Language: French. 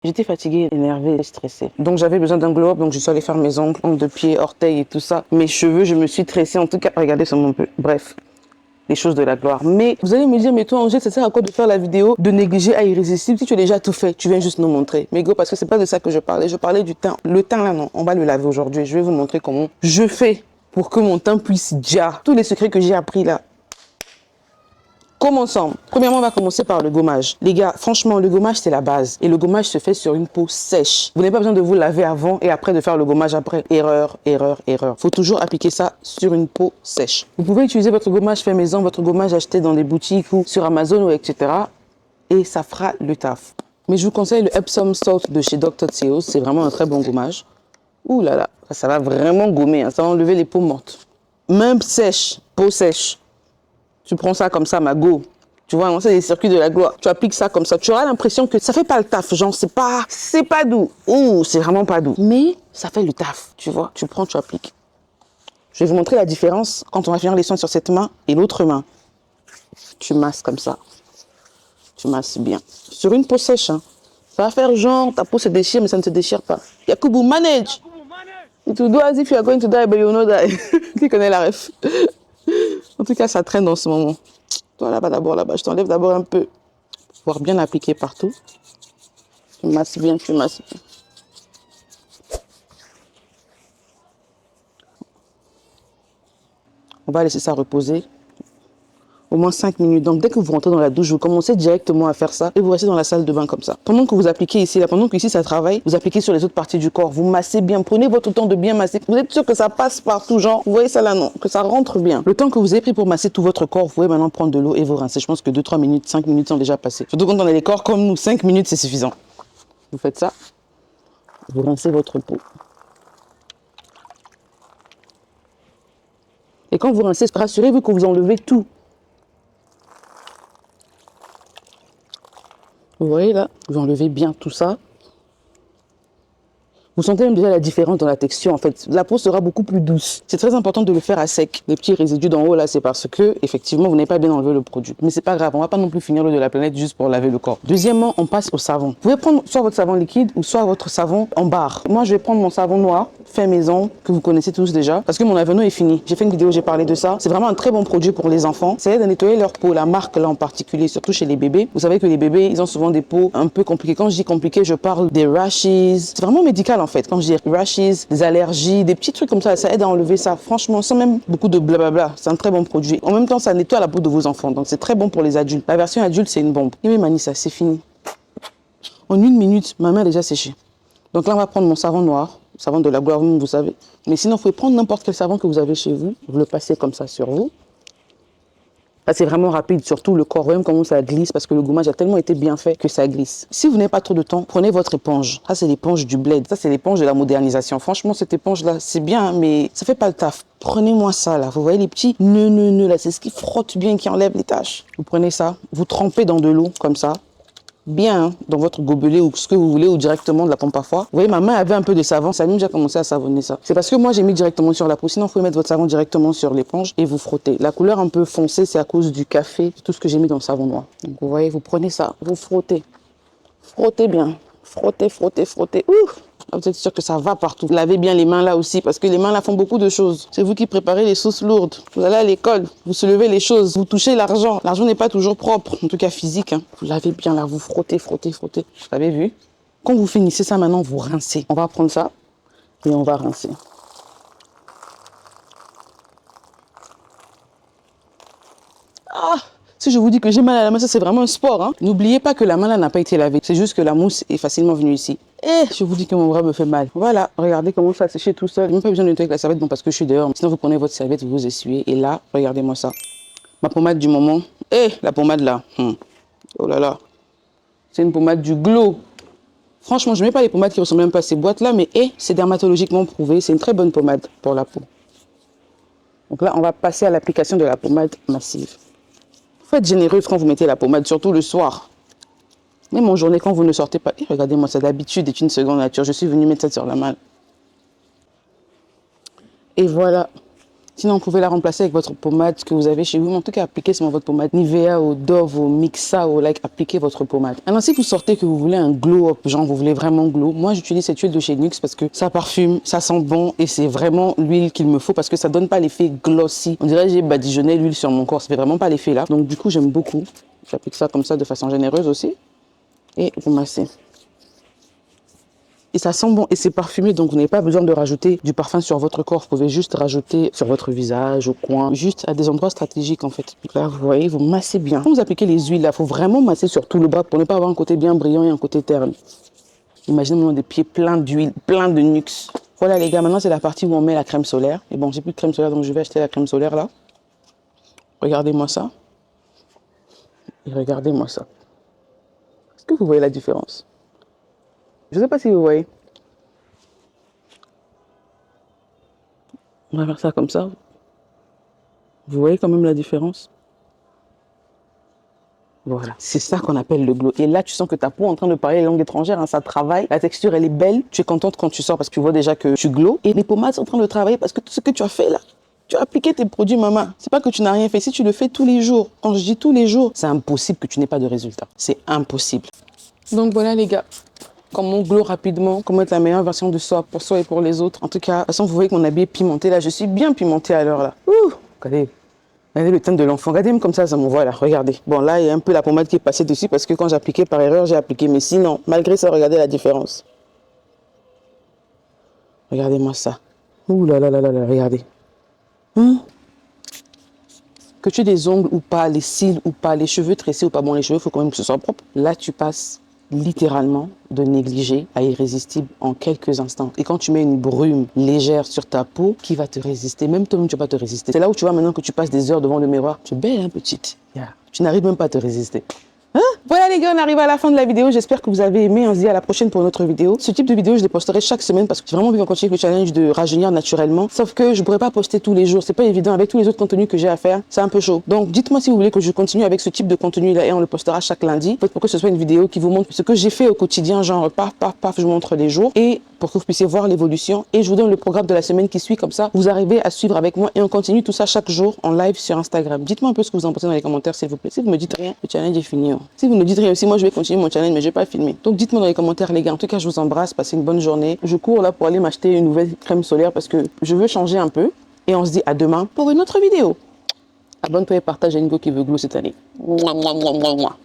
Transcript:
J'étais fatiguée, énervée et stressée. Donc j'avais besoin d'un glow up, donc je suis allée faire mes ongles, ongles de pied, orteils et tout ça. Mes cheveux, je me suis tressée. En tout cas, regardez sur mon peu. Bref, les choses de la gloire. Mais vous allez me dire, mais toi Angèle, ça sert à quoi de faire la vidéo de négliger à irrésistible si tu as déjà tout fait? Tu viens juste nous montrer. Mais go, parce que c'est pas de ça que je parlais. Je parlais du teint. Le teint là, non, on va le laver aujourd'hui. Je vais vous montrer comment je fais pour que mon teint puisse déjà. Tous les secrets que j'ai appris là. Commençons. Premièrement, on va commencer par le gommage. Les gars, franchement, le gommage, c'est la base. Et le gommage se fait sur une peau sèche. Vous n'avez pas besoin de vous laver avant et après de faire le gommage après. Erreur, erreur, erreur. Faut toujours appliquer ça sur une peau sèche. Vous pouvez utiliser votre gommage fait maison, votre gommage acheté dans des boutiques ou sur Amazon ou etc. Et ça fera le taf. Mais je vous conseille le Epsom Salt de chez Dr. Teos. C'est vraiment un très bon gommage. Ouh là là, ça va vraiment gommer. Hein. Ça va enlever les peaux mortes. Même sèche, peau sèche. Tu prends ça comme ça, ma go. Tu vois, c'est les circuits de la gloire. Tu appliques ça comme ça. Tu auras l'impression que ça fait pas le taf. Genre, c'est pas doux. Ouh, c'est vraiment pas doux. Mais ça fait le taf. Tu vois, tu prends, tu appliques. Je vais vous montrer la différence quand on va finir les soins sur cette main et l'autre main. Tu masses comme ça. Tu masses bien. Sur une peau sèche, hein. Ça va faire genre, ta peau se déchire, mais ça ne se déchire pas. Yakubu, manage. It will do as if you are going to die, but you will not die. Qui connaît la ref? En tout cas, ça traîne en ce moment. Toi, là-bas, d'abord, là-bas. Je t'enlève d'abord un peu. Pour pouvoir bien appliquer partout. Tu masses bien, tu masses bien. On va laisser ça reposer. Au moins 5 minutes. Donc, dès que vous rentrez dans la douche, vous commencez directement à faire ça et vous restez dans la salle de bain comme ça. Pendant que vous appliquez ici, là, pendant que ici ça travaille, vous appliquez sur les autres parties du corps. Vous massez bien. Prenez votre temps de bien masser. Vous êtes sûr que ça passe partout, genre, vous voyez ça là, non? Que ça rentre bien. Le temps que vous avez pris pour masser tout votre corps, vous pouvez maintenant prendre de l'eau et vous rincer. Je pense que 2-3 minutes, 5 minutes sont déjà passées. Surtout quand on a des corps comme nous, 5 minutes c'est suffisant. Vous faites ça. Vous rincez votre peau. Et quand vous rincez, rassurez-vous que vous enlevez tout. Vous voyez là, vous enlevez bien tout ça. Vous sentez même déjà la différence dans la texture en fait. La peau sera beaucoup plus douce. C'est très important de le faire à sec. Les petits résidus d'en haut là, c'est parce que effectivement vous n'avez pas bien enlevé le produit. Mais c'est pas grave, on va pas non plus finir l'eau de la planète juste pour laver le corps. Deuxièmement, on passe au savon. Vous pouvez prendre soit votre savon liquide ou soit votre savon en barre. Moi je vais prendre mon savon noir, fait maison, que vous connaissez tous déjà, parce que mon Aveeno est fini. J'ai fait une vidéo, j'ai parlé de ça. C'est vraiment un très bon produit pour les enfants. Ça aide à nettoyer leur peau, la marque là en particulier, surtout chez les bébés. Vous savez que les bébés, ils ont souvent des peaux un peu compliquées. Quand je dis compliqué, je parle des rashes. C'est vraiment médical en fait. Quand je dis rashes, des allergies, des petits trucs comme ça aide à enlever ça. Franchement, sans même beaucoup de blabla. C'est un très bon produit. En même temps, ça nettoie la peau de vos enfants. Donc c'est très bon pour les adultes. La version adulte, c'est une bombe. Et mais Manissa, c'est fini. En 1 minute, ma main est déjà séchée. Donc là, on va prendre mon savon noir. Savon de la gloire, vous savez. Mais sinon, vous pouvez prendre n'importe quel savon que vous avez chez vous. Vous le passez comme ça sur vous. Là, c'est vraiment rapide, surtout le corps. Vous voyez comment ça glisse parce que le gommage a tellement été bien fait que ça glisse. Si vous n'avez pas trop de temps, prenez votre éponge. Ça, c'est l'éponge du bled. Ça, c'est l'éponge de la modernisation. Franchement, cette éponge-là, c'est bien, mais ça fait pas le taf. Prenez-moi ça, là. Vous voyez les petits nœuds, là. C'est ce qui frotte bien, qui enlève les taches. Vous prenez ça, vous trempez dans de l'eau, comme ça. Bien hein, dans votre gobelet ou ce que vous voulez ou directement de la pompe à foie. Vous voyez, ma main avait un peu de savon, ça a même déjà commencé à savonner ça. C'est parce que moi j'ai mis directement sur la peau. Sinon, vous pouvez mettre votre savon directement sur l'éponge et vous frottez. La couleur un peu foncée, c'est à cause du café, tout ce que j'ai mis dans le savon noir. Donc vous voyez, vous prenez ça, vous frottez. Frottez bien. Frottez, frottez, frottez. Ouh! Vous êtes sûr que ça va partout. Lavez bien les mains là aussi, parce que les mains là font beaucoup de choses. C'est vous qui préparez les sauces lourdes. Vous allez à l'école, vous soulevez les choses, vous touchez l'argent. L'argent n'est pas toujours propre, en tout cas physique. Hein. Vous lavez bien là, vous frottez, frottez, frottez. Vous avez vu? Quand vous finissez ça maintenant, vous rincez. On va prendre ça et on va rincer. Ah! Si je vous dis que j'ai mal à la main, ça c'est vraiment un sport. Hein. N'oubliez pas que la main là n'a pas été lavée. C'est juste que la mousse est facilement venue ici. Et je vous dis que mon bras me fait mal. Voilà, regardez comment ça sécher tout seul. Même pas besoin de nettoyer avec la serviette, bon parce que je suis dehors. Sinon vous prenez votre serviette, vous vous essuyez. Et là, regardez-moi ça. Ma pommade du moment. La pommade là. Oh là là. C'est une pommade du Glow. Franchement, je ne mets pas les pommades qui ressemblent même pas à ces boîtes là, mais c'est dermatologiquement prouvé. C'est une très bonne pommade pour la peau. Donc là, on va passer à l'application de la pommade massive. Faites généreuse quand vous mettez la pommade, surtout le soir. Même en journée, quand vous ne sortez pas. Regardez-moi, ça d'habitude est une seconde nature. Je suis venue mettre ça sur la main. Et voilà. Sinon, vous pouvez la remplacer avec votre pommade que vous avez chez vous. Mais en tout cas, appliquez seulement votre pommade. Nivea, au Dove, au Mixa, au Like, appliquez votre pommade. Alors, si vous sortez que vous voulez un glow-up, genre vous voulez vraiment glow, moi j'utilise cette huile de chez NYX parce que ça parfume, ça sent bon et c'est vraiment l'huile qu'il me faut parce que ça donne pas l'effet glossy. On dirait que j'ai badigeonné l'huile sur mon corps, ça fait vraiment pas l'effet là. Donc du coup, j'aime beaucoup. J'applique ça comme ça de façon généreuse aussi. Et vous massez. Et ça sent bon et c'est parfumé, donc vous n'avez pas besoin de rajouter du parfum sur votre corps. Vous pouvez juste rajouter sur votre visage, au coin, juste à des endroits stratégiques en fait. Donc là, vous voyez, vous massez bien. Quand vous appliquez les huiles, il faut vraiment masser sur tout le bras pour ne pas avoir un côté bien brillant et un côté terne. Imaginez maintenant des pieds pleins d'huile, pleins de NYX. Voilà les gars, maintenant c'est la partie où on met la crème solaire. Et bon, j'ai plus de crème solaire, donc je vais acheter la crème solaire là. Regardez-moi ça. Et regardez-moi ça. Est-ce que vous voyez la différence? Je ne sais pas si vous voyez. On va faire ça comme ça. Vous voyez quand même la différence? Voilà, c'est ça qu'on appelle le glow. Et là, tu sens que ta peau est en train de parler les langues étrangères, hein, ça travaille. La texture, elle est belle. Tu es contente quand tu sors parce que tu vois déjà que tu glow. Et les pommades sont en train de travailler parce que tout ce que tu as fait là, tu as appliqué tes produits, maman. C'est pas que tu n'as rien fait. Si tu le fais tous les jours, quand je dis tous les jours, c'est impossible que tu n'aies pas de résultat. C'est impossible. Donc voilà les gars. Comment glow rapidement, comment être la meilleure version de soi pour soi et pour les autres. En tout cas, de toute façon, vous voyez que mon habit est pimenté là. Je suis bien pimentée à l'heure là. Ouh, regardez. Regardez le teint de l'enfant. Regardez même comme ça me voit là. Regardez. Bon là, il y a un peu la pommade qui est passée dessus parce que quand j'ai appliqué par erreur, j'ai appliqué. Mais sinon, malgré ça, regardez la différence. Regardez-moi ça. Ouh là là là là là, regardez. Que tu aies des ongles ou pas, les cils ou pas, les cheveux tressés ou pas. Bon, les cheveux, il faut quand même que ce soit propre. Là, tu passes littéralement de négligé à irrésistible en quelques instants. Et quand tu mets une brume légère sur ta peau, qui va te résister? Même toi-même, tu vas pas te résister. C'est là où tu vois maintenant que tu passes des heures devant le miroir. Tu es belle, hein, petite. Yeah. Tu n'arrives même pas à te résister. Voilà les gars, on arrive à la fin de la vidéo. J'espère que vous avez aimé. On se dit à la prochaine pour une autre vidéo. Ce type de vidéo, je les posterai chaque semaine parce que j'ai vraiment envie de continuer le challenge de rajeunir naturellement. Sauf que je ne pourrais pas poster tous les jours. C'est pas évident avec tous les autres contenus que j'ai à faire. C'est un peu chaud. Donc dites-moi si vous voulez que je continue avec ce type de contenu là et on le postera chaque lundi. Pour que ce soit une vidéo qui vous montre ce que j'ai fait au quotidien, genre paf, paf, paf, je vous montre les jours et pour que vous puissiez voir l'évolution. Et je vous donne le programme de la semaine qui suit. Comme ça, vous arrivez à suivre avec moi et on continue tout ça chaque jour en live sur Instagram. Dites-moi un peu ce que vous en pensez dans les commentaires, s'il vous plaît. Si vous me dites rien, le challenge est fini. Si vous ne dites rien aussi, moi je vais continuer mon challenge, mais je vais pas filmer. Donc dites-moi dans les commentaires, les gars. En tout cas, je vous embrasse. Passez une bonne journée. Je cours là pour aller m'acheter une nouvelle crème solaire parce que je veux changer un peu. Et on se dit à demain pour une autre vidéo. Abonne-toi et partage à Ingo qui veut glow cette année. Mouah, mouah, mouah, mouah, mouah.